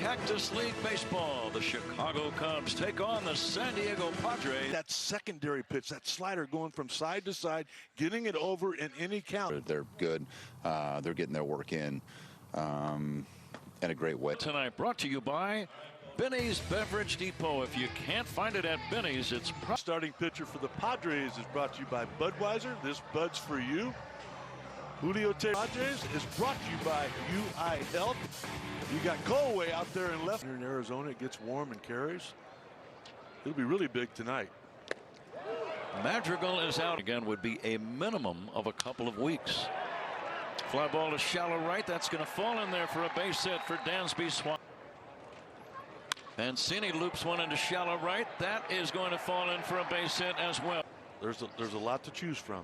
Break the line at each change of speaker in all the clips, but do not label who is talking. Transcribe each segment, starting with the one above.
Cactus League Baseball. The Chicago Cubs take on the San Diego Padres.
That secondary pitch, that slider going from side to side, getting it over in any count.
They're good. They're getting their work in a great way.
Tonight brought to you by Benny's Beverage Depot. If you can't find it at Benny's, it's
starting pitcher for the Padres is brought to you by Budweiser. This Bud's for you. Julio Padres is brought to you by UI Health. You got Colway out there in left. Here in Arizona, it gets warm and carries. It'll be really big tonight.
Madrigal is out again. Would be a minimum of a couple of weeks. Fly ball to shallow right. That's going to fall in there for a base hit for Dansby Swanson. Mancini loops one into shallow right. That is going to fall in for a base hit as well.
There's a lot to choose from.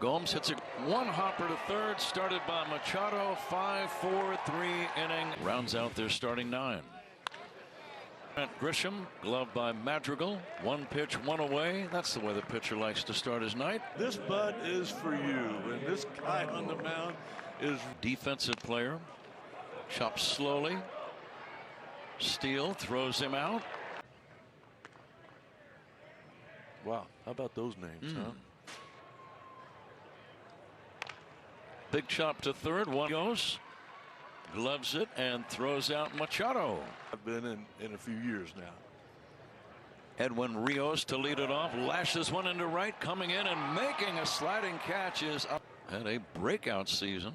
Gomes hits a one hopper to third, started by Machado. 5-4-3 inning. Rounds out their starting nine. Grant Grisham, gloved by Madrigal. One pitch, one away. That's the way the pitcher likes to start his night.
This Bud is for you. And this guy on the mound is
defensive player. Chops slowly. Steele throws him out.
Wow, how about those names, huh?
Big chop to third. One goes. Gloves it and throws out Machado.
I've been in a few years now.
Edwin Rios to lead it off. Lashes one into right. Coming in and making a sliding catch is up. Had a breakout season.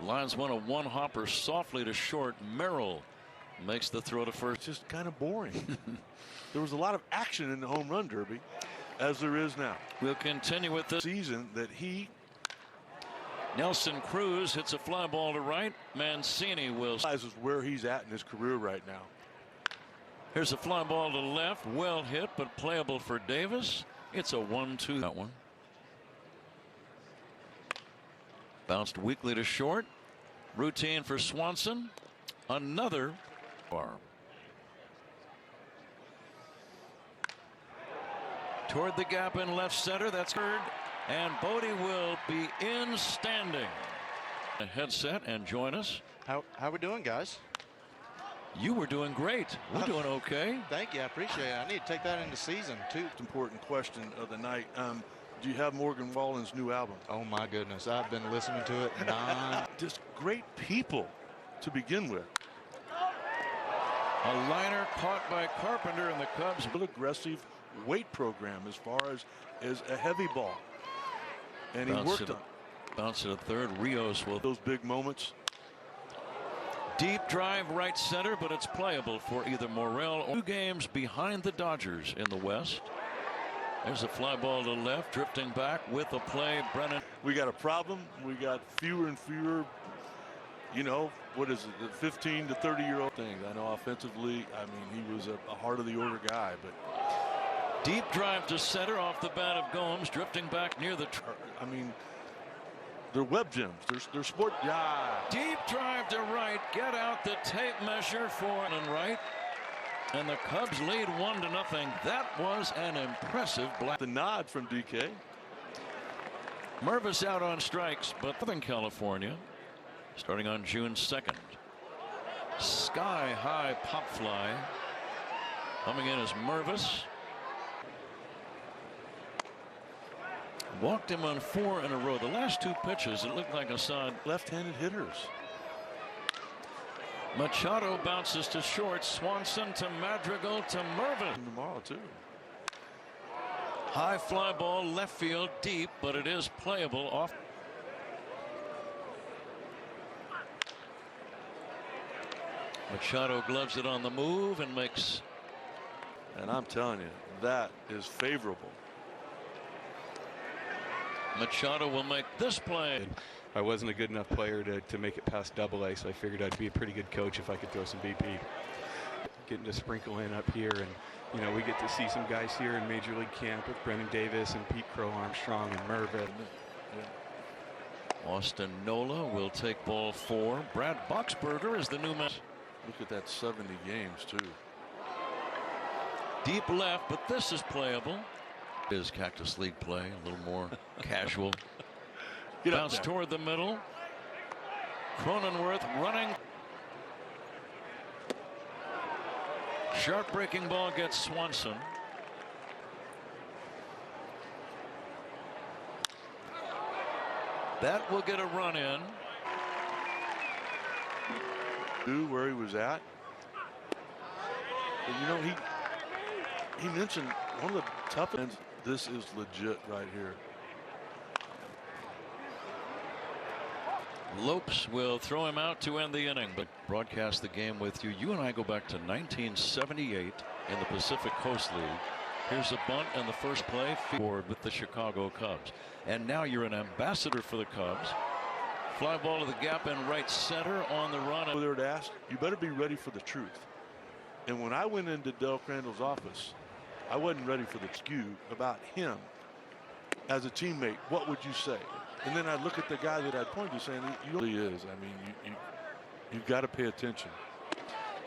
Lines one hopper softly to short. Merrill makes the throw to first.
It's just kind of boring. There was a lot of action in the home run derby, as there is now.
We'll continue with this
season that he.
Nelson Cruz hits a fly ball to right. Mancini will.
Realizes where he's at in his career right now.
Here's a fly ball to left. Well hit, but playable for Davis. It's a 1-2. That one. Bounced weakly to short. Routine for Swanson. Another bar. Toward the gap in left center. That's heard. And Bodie will be in standing. A headset and join us.
How we doing, guys?
You were doing great. We're doing okay.
Thank you. I appreciate it. I need to take that into season too.
Important question of the night. Do you have Morgan Wallen's new album?
Oh my goodness, I've been listening to it.
Just great people to begin with.
A liner caught by Carpenter, and the Cubs.
An aggressive weight program as far as a heavy ball. And he worked on.
Bounce to the third. Rios will.
Those big moments.
Deep drive right center, but it's playable for either Morel or 2 games behind the Dodgers in the West. There's a fly ball to left, drifting back with a play. Brennan.
We got a problem. We got fewer and fewer. You know, what is it? The 15 to 30-year-old things. I know offensively. I mean, he was a heart of the order guy, but.
Deep drive to center off the bat of Gomes, drifting back near the.
I mean, they're web gems. They're sport. Yeah.
Deep drive to right. Get out the tape measure for and right. And the Cubs lead 1-0. That was an impressive black.
The nod from DK.
Mervis out on strikes, but Southern California, starting on June 2nd. Sky high pop fly. Coming in as Mervis. Walked him on 4 in a row. The last 2 pitches, it looked like Assad.
Left-handed hitters.
Machado bounces to short. Swanson to Madrigal to Mervis.
Tomorrow, too.
High fly ball, left field, deep, but it is playable off. Machado gloves it on the move and makes.
And I'm telling you, that is favorable.
Machado will make this play.
I wasn't a good enough player to make it past AA, so I figured I'd be a pretty good coach if I could throw some BP. Getting to sprinkle in up here, and you know, we get to see some guys here in Major League Camp with Brennan Davis and Pete Crow Armstrong and Mervis.
Austin Nola will take ball 4. Brad Boxberger is the new man.
Look at that 70 games, too.
Deep left, but this is playable. Is Cactus League play a little more casual. Bounce toward the middle. Cronenworth running. Sharp breaking ball gets Swanson. That will get a run in.
Knew where he was at. And you know, he mentioned one of the toughest. This is legit right here.
Lopes will throw him out to end the inning, but broadcast the game with you. You and I go back to 1978 in the Pacific Coast League. Here's a bunt and the first play forward with the Chicago Cubs. And now you're an ambassador for the Cubs. Fly ball to the gap in right center on the run.
Over there to ask, you better be ready for the truth. And when I went into Del Crandall's office, I wasn't ready for the skew about him as a teammate. What would you say? And then I'd look at the guy that I'd point to saying, he really is. I mean, you've got to pay attention.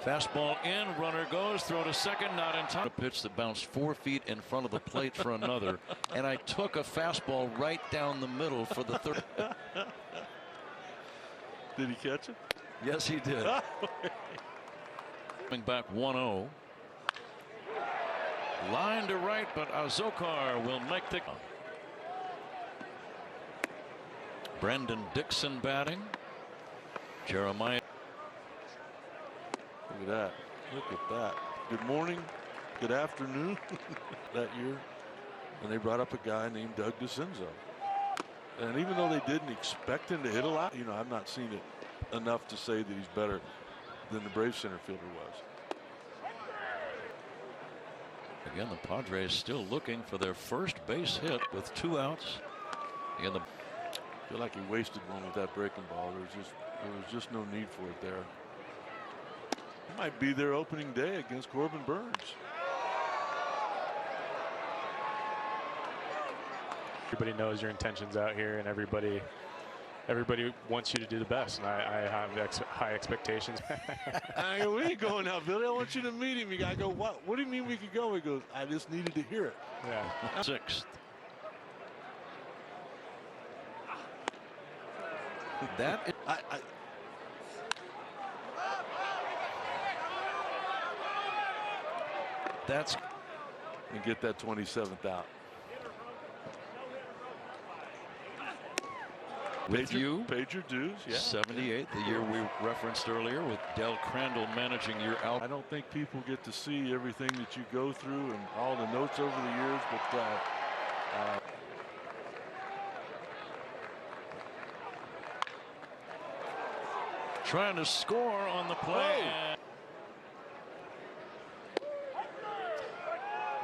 Fastball in, runner goes, throw to second, not in time. A pitch that bounced 4 feet in front of the plate for another. And I took a fastball right down the middle for the third.
Did he catch it?
Yes, he did. Coming back 1-0. Line to right, but Azokar will make the. Brendan Dixon batting. Jeremiah.
Look at that. Look at that. Good morning. Good afternoon. That year. And they brought up a guy named Doug DeCenzo. And even though they didn't expect him to hit a lot, you know, I've not seen it enough to say that he's better than the Braves center fielder was.
Again, the Padres still looking for their first base hit with 2 outs. Again,
I feel like he wasted one with that breaking ball. There was just no need for it there. It might be their opening day against Corbin Burns.
Everybody knows your intentions out here, and everybody wants you to do the best, and I have high expectations.
We ain't going now, Billy. I want you to meet him. You gotta go. What do you mean we could go? He goes, I just needed to hear it.
Yeah.
6th. That is, that's
and get that 27th out.
with you.
Paid your dues. Yeah.
78, the year we referenced earlier with Del Crandall managing your out.
I don't think people get to see everything that you go through and all the notes over the years, but
Trying to score on the play.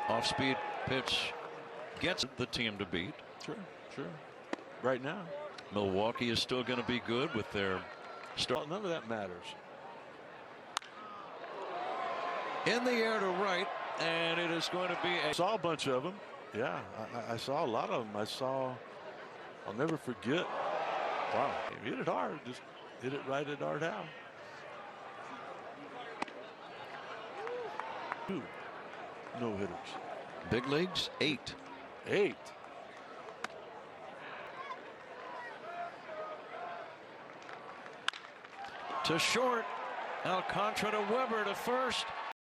Off-speed pitch gets the team to beat.
Sure. Right now.
Milwaukee is still going to be good with their start.
None of that matters.
In the air to right, and it is going to be
I saw a bunch of them. Yeah, I saw a lot of them. I'll never forget. Wow, he hit it hard. Just hit it right at Art Howe. 2 no hitters.
big leagues 8.
8.
To short. Alcantara to Weber to first.